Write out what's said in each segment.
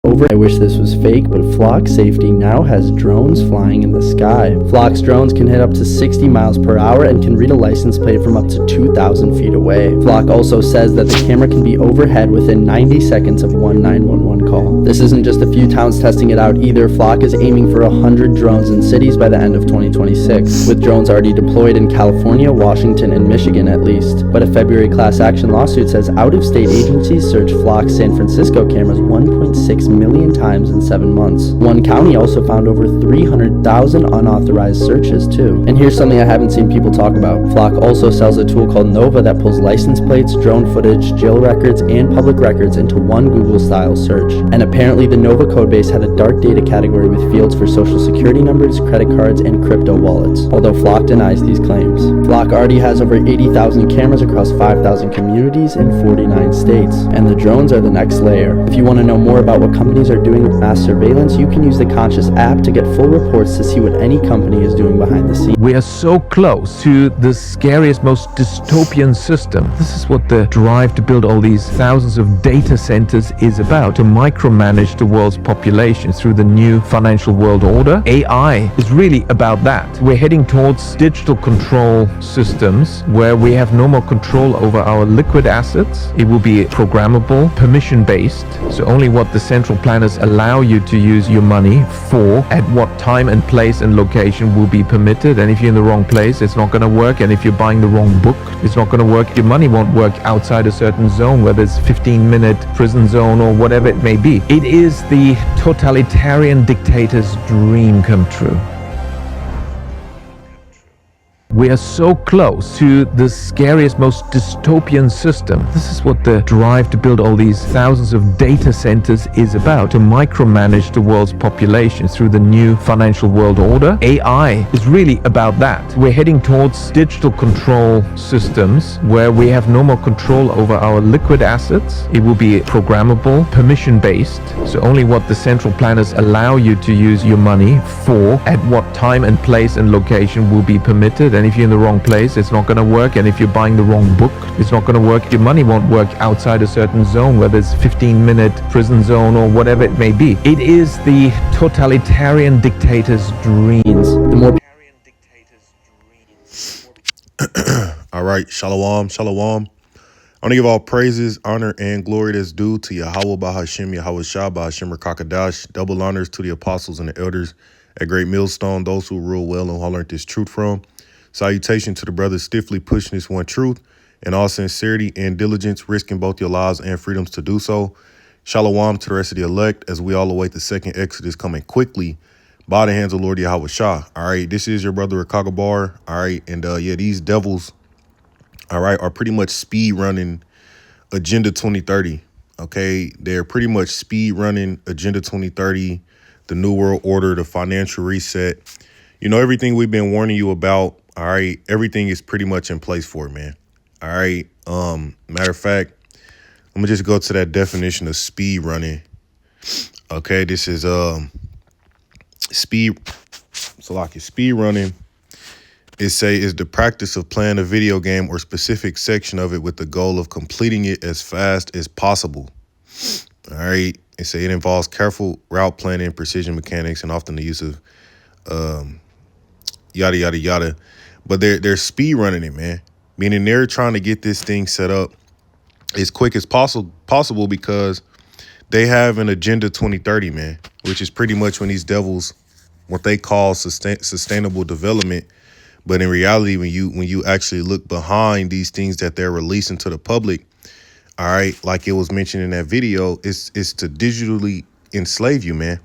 I wish this was fake, but Flock Safety now has drones flying in the sky. Flock's drones can hit up to 60 miles per hour and can read a license plate from up to 2,000 feet away. Flock also says that the camera can be overhead within 90 seconds of one 911 call. This isn't just a few towns testing it out either. Flock is aiming for 100 drones in cities by the end of 2026, with drones already deployed in California, Washington, and Michigan at least. But a February class action lawsuit says out-of-state agencies searched Flock's San Francisco cameras 1.6 million times in 7 months. One county also found over 300,000 unauthorized searches too. And here's something I haven't seen people talk about. Flock also sells a tool called Nova that pulls license plates, drone footage, jail records, and public records into one Google-style search. And apparently the Nova codebase had a dark data category with fields for social security numbers, credit cards, and crypto wallets, although Flock denies these claims. Flock already has over 80,000 cameras across 5,000 communities in 49 states, and the drones are the next layer. If you want to know more about what companies are doing with mass surveillance, you can use the Conscious app to get full reports to see what any company is doing behind the scenes. We are so close to the scariest, most dystopian system. This is what the drive to build all these thousands of data centers is about, to micromanage the world's population through the new financial world order. AI is really about that. We're heading towards digital control systems where we have no more control over our liquid assets. It will be programmable, permission-based, so only what the central planners allow you to use your money for, at what time and place and location will be permitted. And if you're in the wrong place, it's not going to work. And if you're buying the wrong book, it's not going to work. Your money won't work outside a certain zone, whether it's 15-minute prison zone or whatever it may be. It is the totalitarian dictator's dream come true. We are so close to the scariest, most dystopian system. This is what the drive to build all these thousands of data centers is about, to micromanage the world's population through the new financial world order. AI is really about that. We're heading towards digital control systems where we have no more control over our liquid assets. It will be programmable, permission-based, so only what the central planners allow you to use your money for, at what time and place and location will be permitted. And if you're in the wrong place, it's not going to work. And if you're buying the wrong book, it's not going to work. Your money won't work outside a certain zone, whether it's 15-minute prison zone or whatever it may be. It is the totalitarian dictator's dreams. The more All right, shalom, shalom. I want to give all praises, honor, and glory that's due to Yahweh Bahashem, Yahweh Shah Bahashem Rakakadash. Double honors to the apostles and the elders at Great Millstone, those who rule well and who learned this truth from. Salutation to the brothers stiffly pushing this one truth in all sincerity and diligence, risking both your lives and freedoms to do so. Shalom to the rest of the elect as we all await the second Exodus coming quickly by the hands of Lord Yahweh Shah. All right, this is your brother Rakagabar. All right, and yeah, these devils, all right, are pretty much speed running Agenda 2030. Okay, they're pretty much speed running Agenda 2030, the New World Order, the financial reset. You know, everything we've been warning you about. All right, everything is pretty much in place for it, man. All right. Matter of fact, let me just go to that definition of speed running. Okay, this is speed. So like speed running is the practice of playing a video game or specific section of it with the goal of completing it as fast as possible. All right. It involves careful route planning, precision mechanics, and often the use of yada yada yada. But they're speed running it, man. Meaning they're trying to get this thing set up as quick as possible because they have an Agenda 2030, man, which is pretty much when these devils, what they call sustainable development. But in reality, when you actually look behind these things that they're releasing to the public, all right, like it was mentioned in that video, it's to digitally enslave you, man.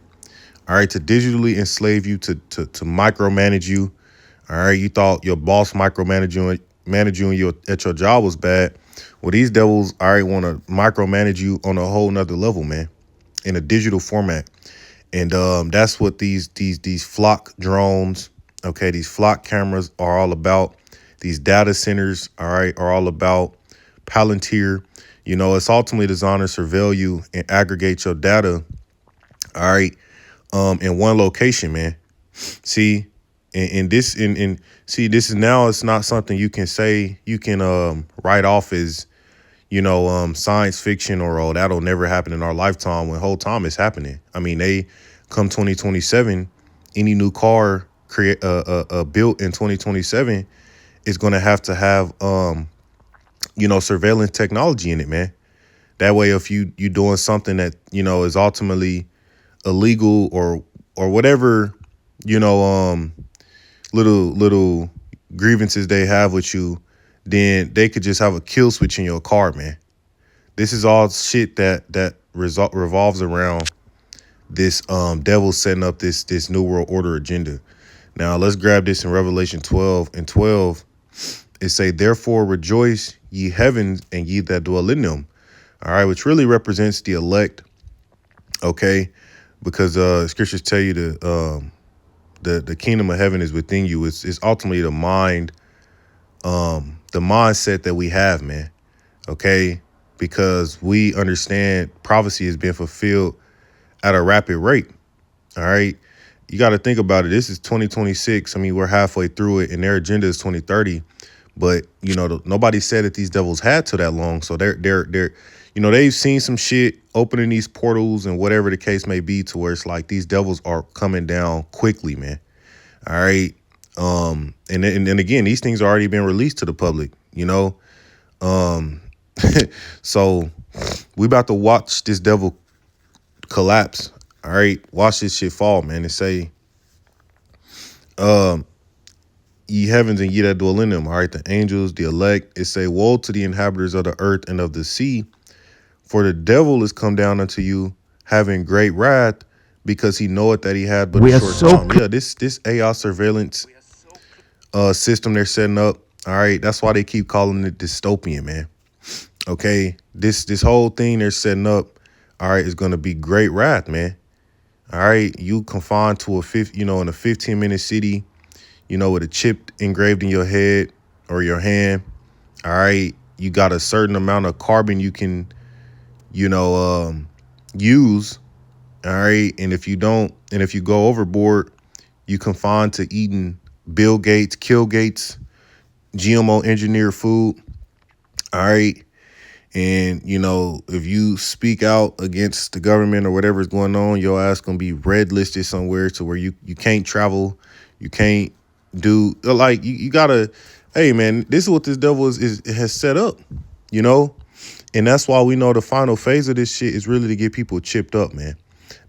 All right, to digitally enslave you, to micromanage you. All right, you thought your boss micromanaging you at your job was bad. Well, these devils, all right, want to micromanage you on a whole nother level, man, in a digital format. And that's what these flock drones, okay, these flock cameras are all about. These data centers, all right, are all about. Palantir, you know, it's ultimately designed to surveil you and aggregate your data, all right, in one location, man. See, this is now, it's not something you can say, you can write off as, science fiction or oh, that'll never happen in our lifetime when whole time it's happening. I mean, they come 2027, any new car built in 2027 is going to have surveillance technology in it, man. That way, if you doing something that is ultimately illegal or whatever, little grievances they have with you, then they could just have a kill switch in your car, man. This is all shit that revolves around this devil setting up this new world order agenda. Now let's grab this in Revelation 12 and 12. It say, therefore rejoice ye heavens and ye that dwell in them. All right, which really represents the elect. Okay, because scriptures tell you the kingdom of heaven is within you. It's ultimately the mindset that we have, man. Okay, because we understand prophecy is being fulfilled at a rapid rate. All right, you got to think about it. This is 2026. I mean, we're halfway through it, and their agenda is 2030. But nobody said that these devils had to that long. So they're they've seen some shit opening these portals and whatever the case may be, to where it's like these devils are coming down quickly, man. All right. And then again, these things are already been released to the public, So we about to watch this devil collapse. All right. Watch this shit fall, man. And say, ye heavens and ye that dwell in them. All right. The angels, the elect. It say, woe to the inhabitants of the earth and of the sea, for the devil is come down unto you, having great wrath, because he knoweth that he had but a short time. Yeah, this AI surveillance system they're setting up. All right, that's why they keep calling it dystopian, man. Okay, this whole thing they're setting up, all right, is gonna be great wrath, man. All right, you confined to in a 15-minute city, with a chip engraved in your head or your hand. All right, you got a certain amount of carbon you can use. All right. And if you go overboard, you confined to eating Bill Gates, Kill Gates, GMO engineered food. All right. And, if you speak out against the government or whatever's going on, your ass going to be red listed somewhere to where you can't travel. You can't do like you got to. Hey, man, this is what this devil has set up, And that's why we know the final phase of this shit is really to get people chipped up, man.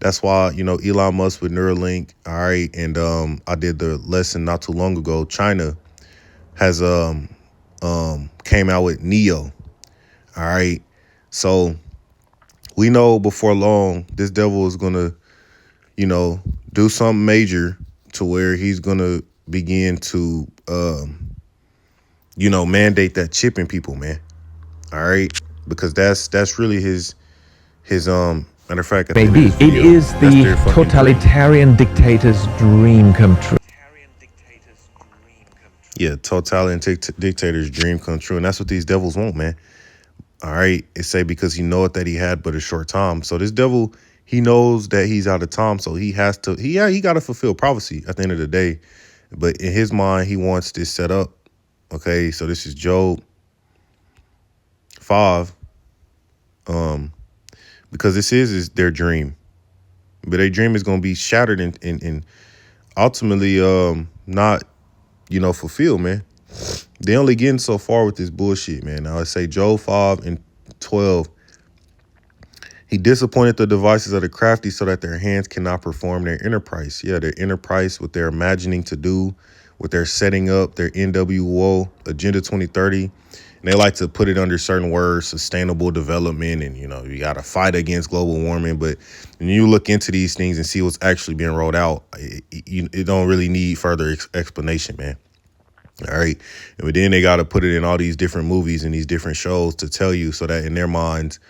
That's why, Elon Musk with Neuralink, all right, and I did the lesson not too long ago. China has came out with Neo, all right. So we know before long this devil is gonna, do something major to where he's gonna begin to, mandate that chipping people, man. All right. Because that's really his matter of fact, Maybe it is the totalitarian dictator's dream come true. Yeah, totalitarian dictator's dream come true, and that's what these devils want, man. All right, it say because he knoweth that he had but a short time. So this devil, he knows that he's out of time, so he has to. He got to fulfill prophecy at the end of the day. But in his mind, he wants this set up. Okay, so this is Job 5, because this is their dream, but their dream is going to be shattered and ultimately not fulfilled, man. They only getting so far with this bullshit, man. Now I say Job 5 and 12. He disappointed the devices of the crafty so that their hands cannot perform their enterprise. Yeah, their enterprise, what they're imagining to do, what they're setting up, their NWO, Agenda 2030. And they like to put it under certain words, sustainable development, and, you got to fight against global warming. But when you look into these things and see what's actually being rolled out, it don't really need further explanation, man. All right. But then they got to put it in all these different movies and these different shows to tell you so that in their minds,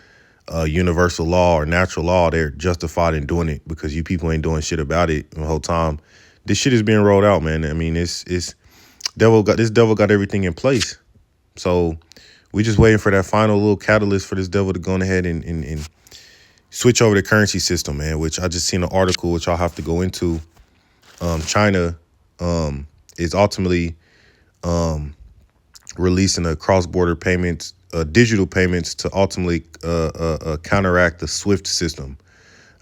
universal law or natural law, they're justified in doing it because you people ain't doing shit about it the whole time. This shit is being rolled out, man. I mean, this devil got everything in place. So we just waiting for that final little catalyst for this devil to go ahead and switch over the currency system, man, which I just seen an article, which I'll have to go into. China is ultimately releasing a cross-border payments digital payments to ultimately counteract the SWIFT system.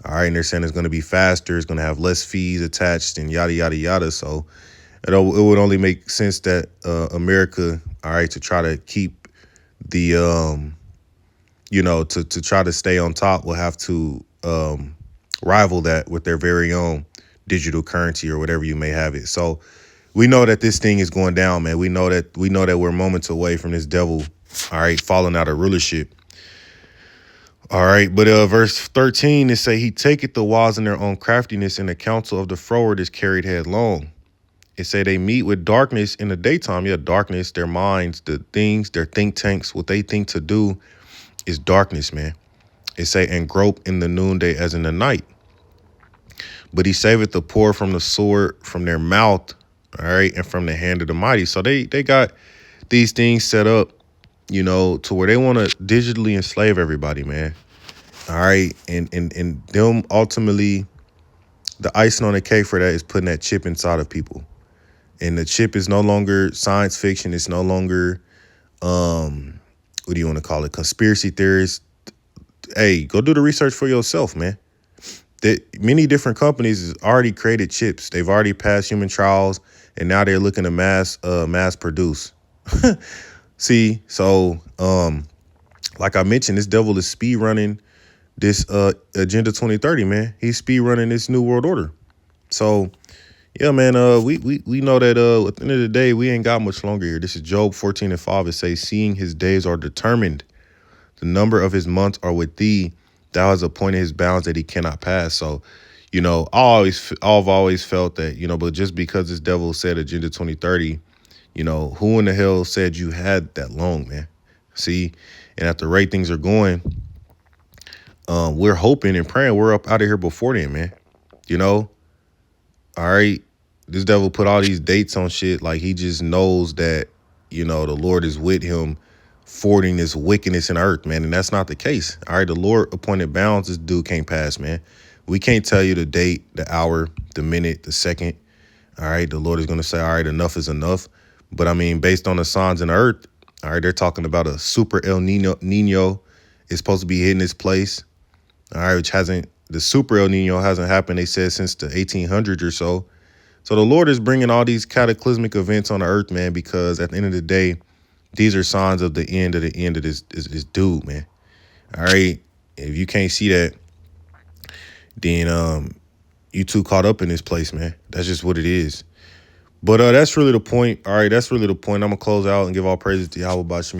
All right, and they're saying it's going to be faster, it's going to have less fees attached, and yada yada yada. So it would only make sense that America, all right, to try to keep the to try to stay on top, will have to rival that with their very own digital currency or whatever you may have it. So we know that this thing is going down, man. We know that we're moments away from this devil, all right, falling out of rulership. All right, but verse 13, it say, he taketh the wise in their own craftiness, and the counsel of the froward is carried headlong. It say they meet with darkness in the daytime. Yeah, darkness, their minds, the things, their think tanks, what they think to do is darkness, man. It say, and grope in the noonday as in the night. But he saveth the poor from the sword, from their mouth, all right, and from the hand of the mighty. So they got these things set up, to where they want to digitally enslave everybody, man. All right. And them ultimately, the icing on the cake for that is putting that chip inside of people. And the chip is no longer science fiction. It's no longer, what do you want to call it? Conspiracy theories. Hey, go do the research for yourself, man. That many different companies has already created chips. They've already passed human trials, and now they're looking to mass produce. See, so like I mentioned, this devil is speed running this Agenda 2030, man. He's speed running this new world order. So yeah, man, we know that at the end of the day, we ain't got much longer here. This is Job 14:5. It says, seeing his days are determined, the number of his months are with thee. Thou hast appointed his bounds that he cannot pass. So, I've always felt that, but just because this devil said Agenda 2030, who in the hell said you had that long, man? See, and at the rate things are going, we're hoping and praying we're up out of here before then, man. All right. This devil put all these dates on shit like he just knows that, the Lord is with him, forwarding this wickedness in earth, man. And that's not the case. All right. The Lord appointed bounds this dude can't pass, man. We can't tell you the date, the hour, the minute, the second. All right. The Lord is going to say, all right, enough is enough. But I mean, based on the signs in the earth, all right, they're talking about a super El Nino is supposed to be hitting this place. All right, the super El Nino hasn't happened, they said, since the 1800s or so. So the Lord is bringing all these cataclysmic events on the earth, man, because at the end of the day, these are signs of the end of this dude, man. All right, if you can't see that, then you too caught up in this place, man. That's just what it is. But that's really the point. All right, that's really the point. I'm going to close out and give all praises to Yahweh Bashim.